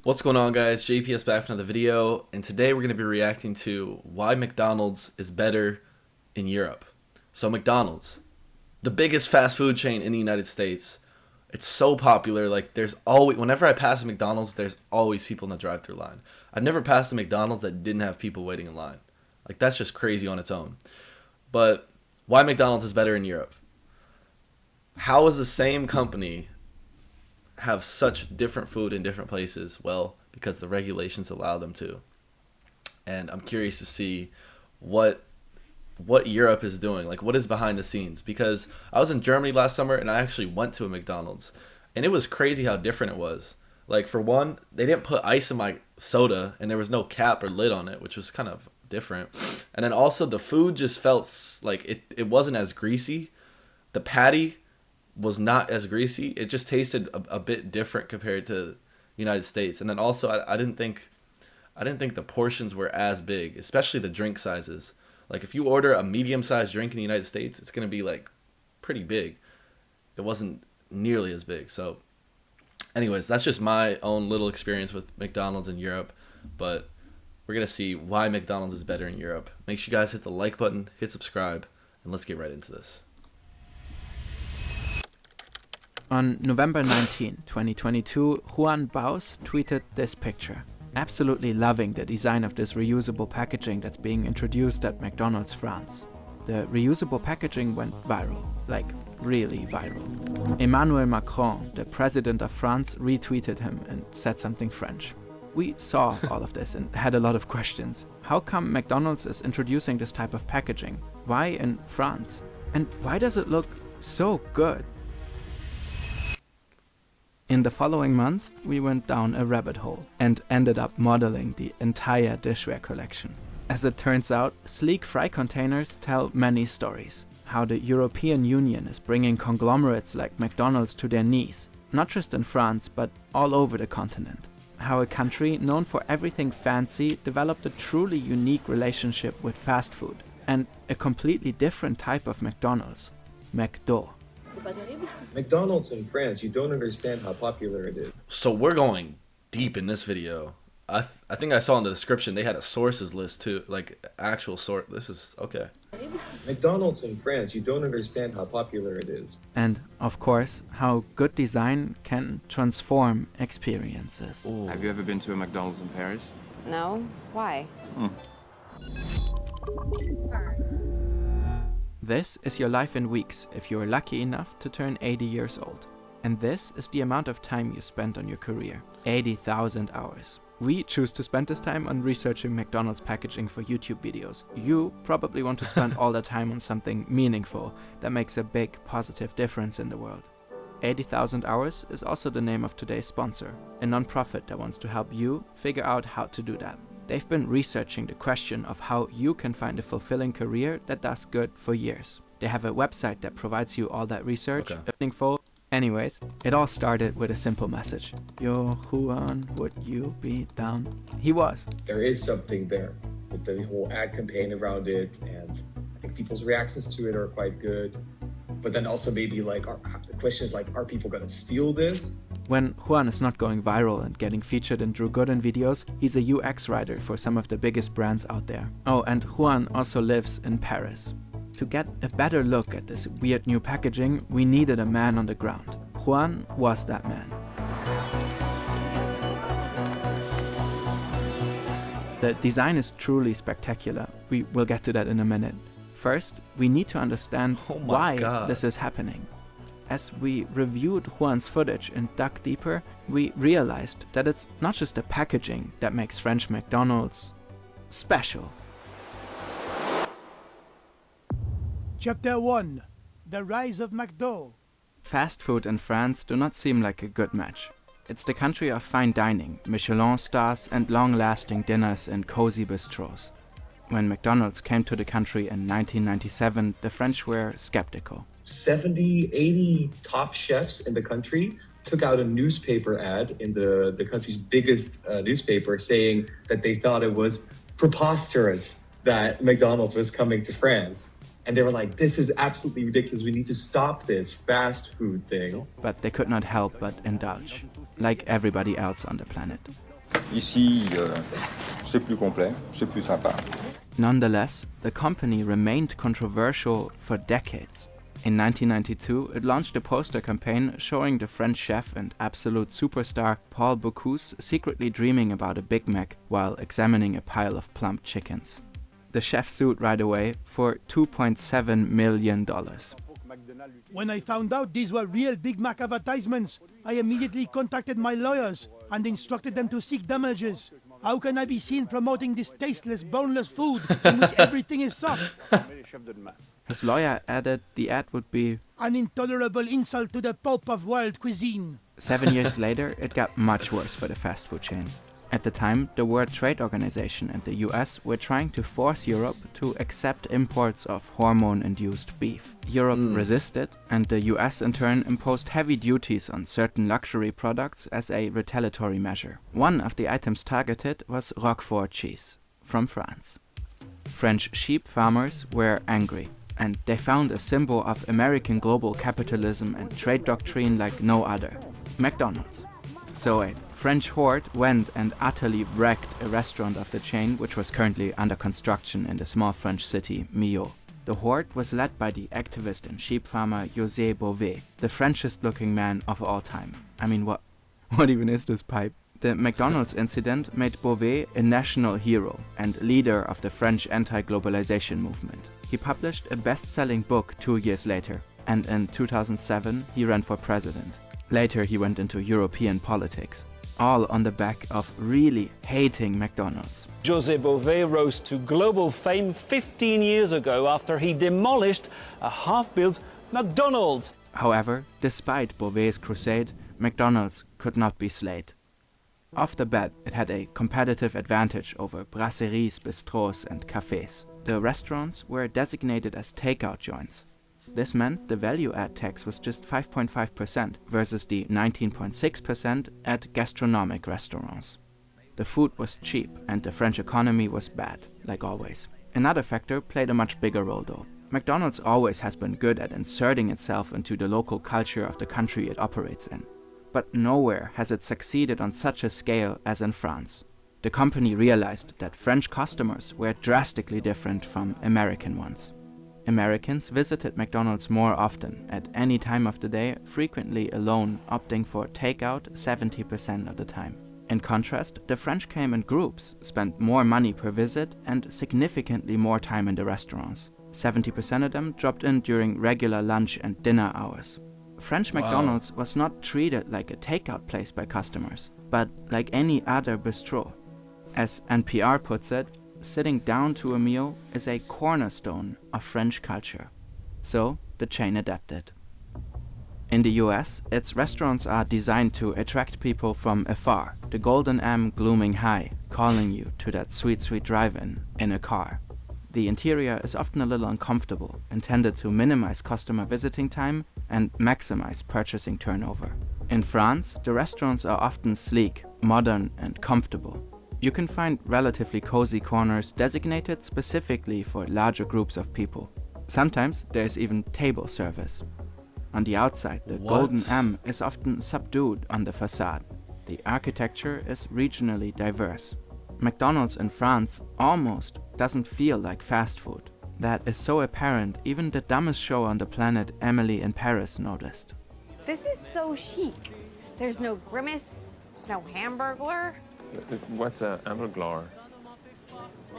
What's going on, guys? JPS back for another video, and today we're going to be reacting to why McDonald's is better in Europe. So McDonald's, the biggest fast food chain in the United States, it's so popular. Like, there's always, whenever I pass a McDonald's, there's always people in the drive-thru line. I've never passed a McDonald's that didn't have people waiting in line. Like, that's just crazy on its own. But why McDonald's is better in Europe? How is the same company have such different food in different places? Well, because the regulations allow them to. And I'm curious to see what Europe is doing, like what is behind the scenes, because I was in Germany last summer and I actually went to a McDonald's and it was crazy how different it was. Like, for one, they didn't put ice in my soda and there was no cap or lid on it, which was kind of different. And then also the food just felt like it wasn't as greasy. The patty was not as greasy. It just tasted a bit different compared to United States. And then also I didn't think the portions were as big, especially the drink sizes. Like, if you order a medium-sized drink in the United States, it's going to be like pretty big. It wasn't nearly as big. So anyways, that's just my own little experience with McDonald's in Europe, but we're going to see why McDonald's is better in Europe. Make sure you guys hit the like button, hit subscribe, and let's get right into this. On November 19, 2022, Juan Baus tweeted this picture. Absolutely loving the design of this reusable packaging that's being introduced at McDonald's France. The reusable packaging went viral, like really viral. Emmanuel Macron, the president of France, retweeted him and said something French. We saw all of this and had a lot of questions. How come McDonald's is introducing this type of packaging? Why in France? And why does it look so good? In the following months, we went down a rabbit hole and ended up modeling the entire dishware collection. As it turns out, sleek fry containers tell many stories. How the European Union is bringing conglomerates like McDonald's to their knees, not just in France, but all over the continent. How a country known for everything fancy developed a truly unique relationship with fast food, and a completely different type of McDonald's, McDo. McDonald's in France, you don't understand how popular it is. So we're going deep in this video. I think I saw in the description they had a sources list too, like actual source. This is okay. McDonald's in France, you don't understand how popular it is. And, of course, how good design can transform experiences. Ooh. Have you ever been to a McDonald's in Paris? No? Why? This is your life in weeks if you're lucky enough to turn 80 years old. And this is the amount of time you spent on your career. 80,000 hours. We choose to spend this time on researching McDonald's packaging for YouTube videos. You probably want to spend all the time on something meaningful that makes a big positive difference in the world. 80,000 Hours is also the name of today's sponsor, a non-profit that wants to help you figure out how to do that. They've been researching the question of how you can find a fulfilling career that does good for years. They have a website that provides you all that research. Okay. Anyways, it all started with a simple message. Yo, Juan, would you be down? He was. There is something there with the whole ad campaign around it, and I think people's reactions to it are quite good. But then also maybe like, the question is like, are people gonna steal this? When Juan is not going viral and getting featured in Drew Gooden videos, he's a UX writer for some of the biggest brands out there. Oh, and Juan also lives in Paris. To get a better look at this weird new packaging, we needed a man on the ground. Juan was that man. The design is truly spectacular. We will get to that in a minute. First, we need to understand why this is happening. As we reviewed Juan's footage and dug deeper, we realized that it's not just the packaging that makes French McDonald's special. Chapter 1. The Rise of McDonalds. Fast food in France do not seem like a good match. It's the country of fine dining, Michelin stars and long-lasting dinners in cozy bistros. When McDonald's came to the country in 1997, the French were skeptical. 70, 80 top chefs in the country took out a newspaper ad in the country's biggest newspaper saying that they thought it was preposterous that McDonald's was coming to France. And they were like, this is absolutely ridiculous. We need to stop this fast food thing. But they could not help but indulge, like everybody else on the planet. Ici, c'est plus complet, c'est plus sympa. Nonetheless, the company remained controversial for decades. In 1992, it launched a poster campaign showing the French chef and absolute superstar Paul Bocuse secretly dreaming about a Big Mac while examining a pile of plump chickens. The chef sued right away for $2.7 million. When I found out these were real Big Mac advertisements, I immediately contacted my lawyers and instructed them to seek damages. How can I be seen promoting this tasteless, boneless food in which everything is soft? His lawyer added the ad would be An intolerable insult to the Pope of world cuisine. 7 years later, it got much worse for the fast food chain. At the time, the World Trade Organization and the US were trying to force Europe to accept imports of hormone-induced beef. Europe resisted, and the US in turn imposed heavy duties on certain luxury products as a retaliatory measure. One of the items targeted was Roquefort cheese, from France. French sheep farmers were angry, and they found a symbol of American global capitalism and trade doctrine like no other: McDonald's. So a French horde went and utterly wrecked a restaurant of the chain, which was currently under construction in the small French city Millau. The horde was led by the activist and sheep farmer José Bové, the Frenchest looking man of all time. I mean, what even is this pipe? The McDonald's incident made Bové a national hero and leader of the French anti-globalization movement. He published a best-selling book 2 years later, and in 2007 he ran for president. Later he went into European politics, all on the back of really hating McDonald's. José Bové rose to global fame 15 years ago after he demolished a half-built McDonald's. However, despite Bové's crusade, McDonald's could not be slayed. Off the bat, it had a competitive advantage over brasseries, bistros and cafés. The restaurants were designated as takeout joints. This meant the value-add tax was just 5.5% versus the 19.6% at gastronomic restaurants. The food was cheap and the French economy was bad, like always. Another factor played a much bigger role though. McDonald's always has been good at inserting itself into the local culture of the country it operates in. But nowhere has it succeeded on such a scale as in France. The company realized that French customers were drastically different from American ones. Americans visited McDonald's more often, at any time of the day, frequently alone, opting for takeout 70% of the time. In contrast, the French came in groups, spent more money per visit, and significantly more time in the restaurants. 70% of them dropped in during regular lunch and dinner hours. French McDonald's was not treated like a takeout place by customers, but like any other bistro. As NPR puts it, sitting down to a meal is a cornerstone of French culture. So the chain adapted. In the US, its restaurants are designed to attract people from afar, the golden M glooming high, calling you to that sweet, sweet drive-in in a car. The interior is often a little uncomfortable, intended to minimize customer visiting time and maximize purchasing turnover. In France, the restaurants are often sleek, modern, and comfortable. You can find relatively cozy corners designated specifically for larger groups of people. Sometimes there's even table service. On the outside, the golden M is often subdued on the facade. The architecture is regionally diverse. McDonald's in France almost doesn't feel like fast food. That is so apparent, even the dumbest show on the planet, Emily in Paris, noticed. This is so chic. There's no grimace, no hamburglar. What's a hamburger?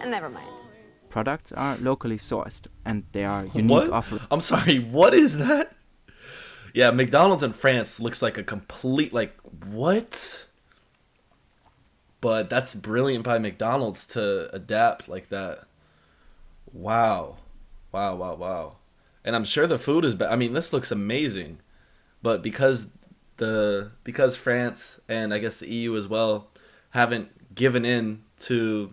And never mind. Products are locally sourced, and they are unique offerings. I'm sorry, what is that? Yeah, McDonald's in France looks like a complete, what? But that's brilliant by McDonald's to adapt like that. Wow. And I'm sure the food is I mean, this looks amazing. But because France and I guess the EU as well haven't given in to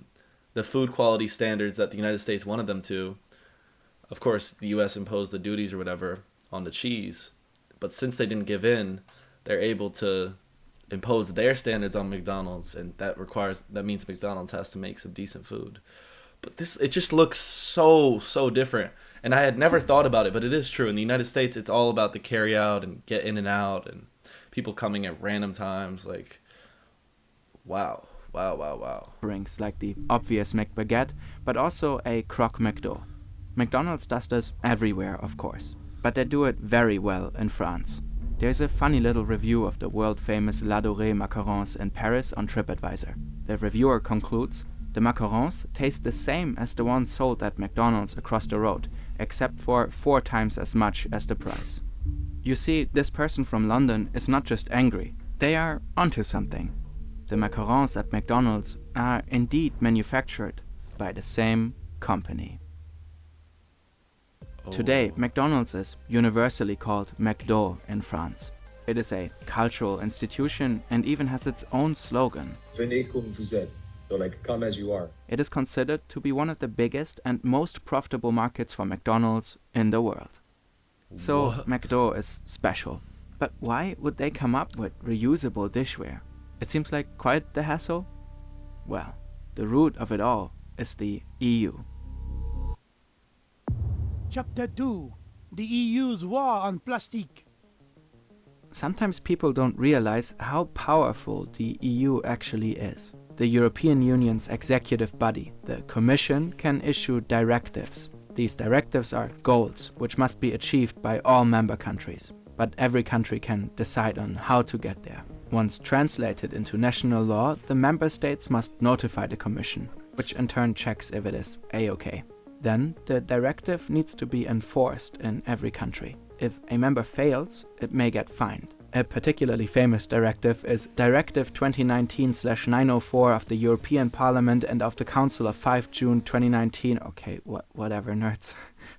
the food quality standards that the United States wanted them to, of course, the US imposed the duties or whatever on the cheese. But since they didn't give in, they're able to impose their standards on McDonald's, and that means McDonald's has to make some decent food. But it just looks so different. And I had never thought about it, but it is true. In the United States, it's all about the carry out and get in and out and people coming at random times. Wow. Wow, wow, wow. Offerings like the obvious McBaguette, but also a Croque McDo. McDonald's does this everywhere, of course, but they do it very well in France. There's a funny little review of the world-famous L'Adoré macarons in Paris on TripAdvisor. The reviewer concludes, the macarons taste the same as the ones sold at McDonald's across the road, except for 4 times as much as the price. You see, this person from London is not just angry, they are onto something. The macarons at McDonald's are indeed manufactured by the same company. Today, McDonald's is universally called McDo in France. It is a cultural institution and even has its own slogan. Venez comme vous êtes. So like, come as you are. It is considered to be one of the biggest and most profitable markets for McDonald's in the world. So, What? McDo is special. But why would they come up with reusable dishware? It seems like quite the hassle. Well, the root of it all is the EU. Chapter 2. The EUs War on Plastic. Sometimes people don't realize how powerful the EU actually is. The European Union's executive body, the Commission, can issue directives. These directives are goals, which must be achieved by all member countries. But every country can decide on how to get there. Once translated into national law, the member states must notify the Commission, which in turn checks if it is A-OK. Then, the directive needs to be enforced in every country. If a member fails, it may get fined. A particularly famous directive is Directive 2019/904 of the European Parliament and of the Council of 5 June 2019. Okay, whatever, nerds.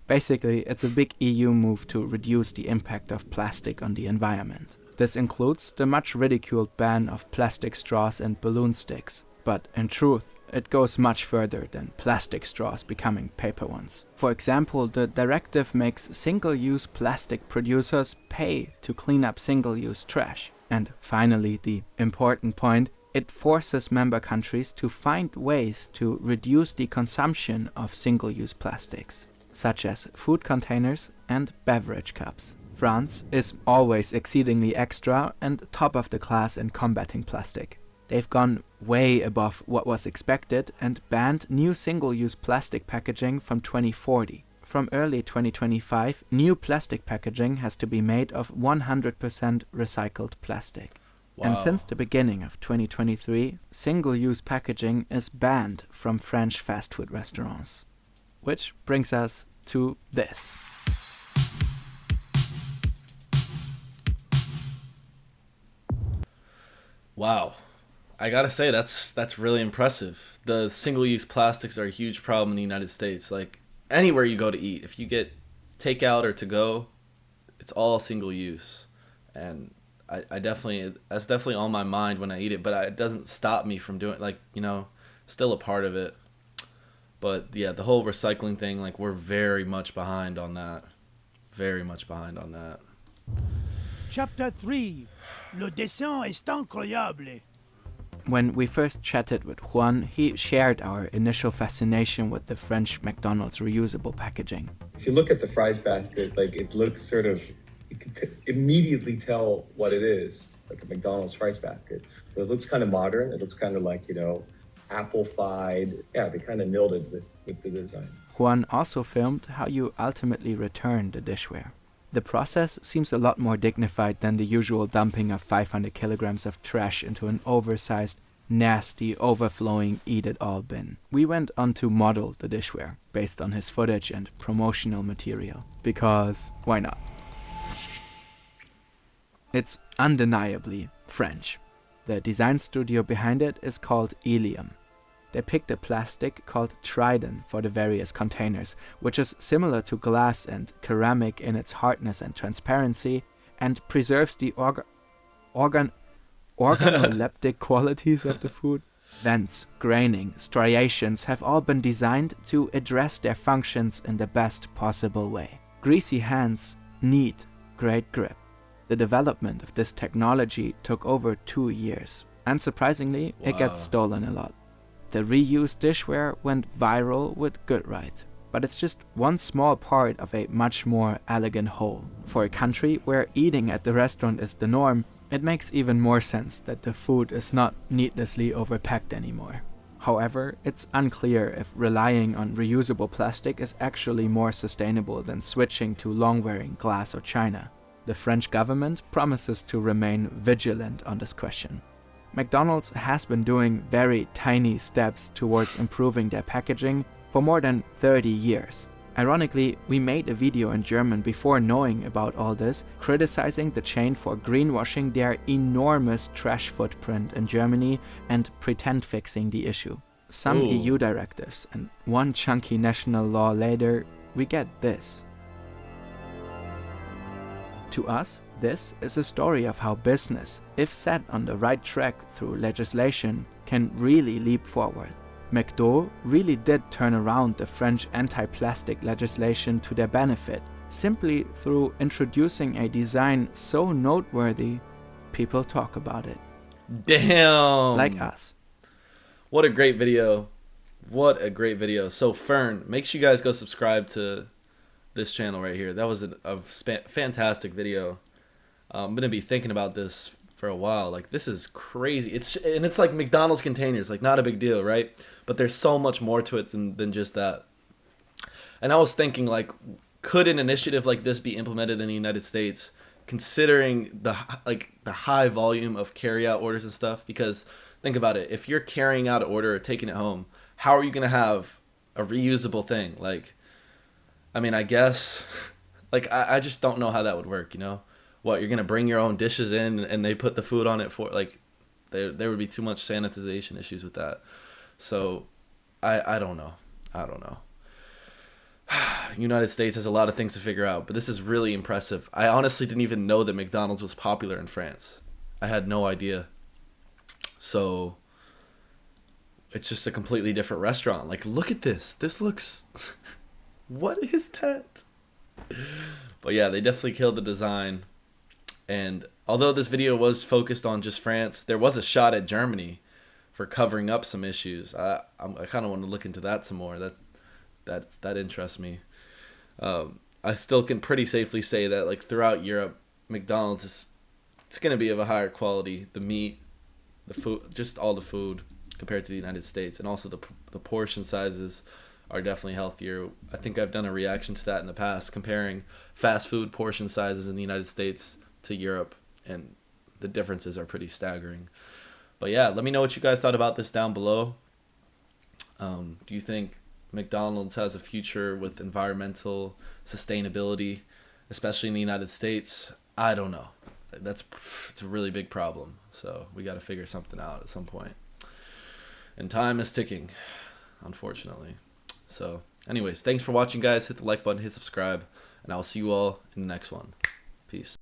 Basically, it's a big EU move to reduce the impact of plastic on the environment. This includes the much ridiculed ban of plastic straws and balloon sticks. But in truth, it goes much further than plastic straws becoming paper ones. For example, the directive makes single-use plastic producers pay to clean up single-use trash. And finally, the important point, it forces member countries to find ways to reduce the consumption of single-use plastics, such as food containers and beverage cups. France is always exceedingly extra and top of the class in combating plastic. They've gone way above what was expected and banned new single-use plastic packaging from 2040. From early 2025, new plastic packaging has to be made of 100% recycled plastic. Wow. And since the beginning of 2023, single-use packaging is banned from French fast food restaurants. Which brings us to this. Wow. I gotta say, that's really impressive. The single-use plastics are a huge problem in the United States. Like, anywhere you go to eat, if you get takeout or to go, it's all single-use. And I definitely, that's definitely on my mind when I eat it, but it doesn't stop me from doing, like, you know, still a part of it. But yeah, the whole recycling thing, like, we're very much behind on that. Very much behind on that. Chapter 3. Le dessin est incroyable. When we first chatted with Juan, he shared our initial fascination with the French McDonald's reusable packaging. If you look at the fries basket, like it looks sort of, you can immediately tell what it is, like a McDonald's fries basket. But it looks kind of modern. It looks kind of like, you know, apple-fied. Yeah, they kind of nailed it with the design. Juan also filmed how you ultimately return the dishware. The process seems a lot more dignified than the usual dumping of 500 kilograms of trash into an oversized, nasty, overflowing eat-it-all bin. We went on to model the dishware, based on his footage and promotional material. Because, why not? It's undeniably French. The design studio behind it is called Ilium. They picked a plastic called Trident for the various containers, which is similar to glass and ceramic in its hardness and transparency, and preserves the organoleptic qualities of the food. Vents, graining, striations have all been designed to address their functions in the best possible way. Greasy hands need great grip. The development of this technology took over 2 years. Unsurprisingly, it gets stolen a lot. The reused dishware went viral with good right, but it's just one small part of a much more elegant whole. For a country where eating at the restaurant is the norm, It makes even more sense that the food is not needlessly overpacked anymore. However, it's unclear if relying on reusable plastic is actually more sustainable than switching to long-wearing glass or china. The French government promises to remain vigilant on this question. McDonald's has been doing very tiny steps towards improving their packaging for more than 30 years. Ironically, we made a video in German before knowing about all this, criticizing the chain for greenwashing their enormous trash footprint in Germany and pretend fixing the issue. Some Ooh. EU directives and one chunky national law later, we get this. To us, this is a story of how business, if set on the right track through legislation, can really leap forward. McDo really did turn around the French anti-plastic legislation to their benefit, simply through introducing a design so noteworthy, people talk about it. Damn! Like us. What a great video. What a great video. So Fern, make sure you guys go subscribe to this channel right here. That was a fantastic video. I'm going to be thinking about this for a while. Like, this is crazy. It's like McDonald's containers, like not a big deal, right? But there's so much more to it than just that. And I was thinking, like, could an initiative like this be implemented in the United States, considering the high volume of carry-out orders and stuff? Because think about it, if you're carrying out an order or taking it home, how are you gonna have a reusable thing? Like, I mean, I guess, like, I just don't know how that would work. You know, what, you're gonna bring your own dishes in and they put the food on it for, like, there would be too much sanitization issues with that. So, I don't know. United States has a lot of things to figure out, but this is really impressive. I honestly didn't even know that McDonald's was popular in France. I had no idea. So, it's just a completely different restaurant. Like, look at this. This looks... What is that? But yeah, they definitely killed the design. And although this video was focused on just France, there was a shot at Germany for covering up some issues. I kind of want to look into that some more. That interests me. I still can pretty safely say that, like, throughout Europe, McDonald's it's going to be of a higher quality. The meat, the food, just all the food compared to the United States, and also the portion sizes are definitely healthier. I think I've done a reaction to that in the past, comparing fast food portion sizes in the United States to Europe, and the differences are pretty staggering. But yeah, let me know what you guys thought about this down below. Do you think McDonald's has a future with environmental sustainability, especially in the United States? I don't know. It's a really big problem. So we got to figure something out at some point. And time is ticking, unfortunately. So anyways, thanks for watching, guys. Hit the like button, hit subscribe, and I'll see you all in the next one. Peace.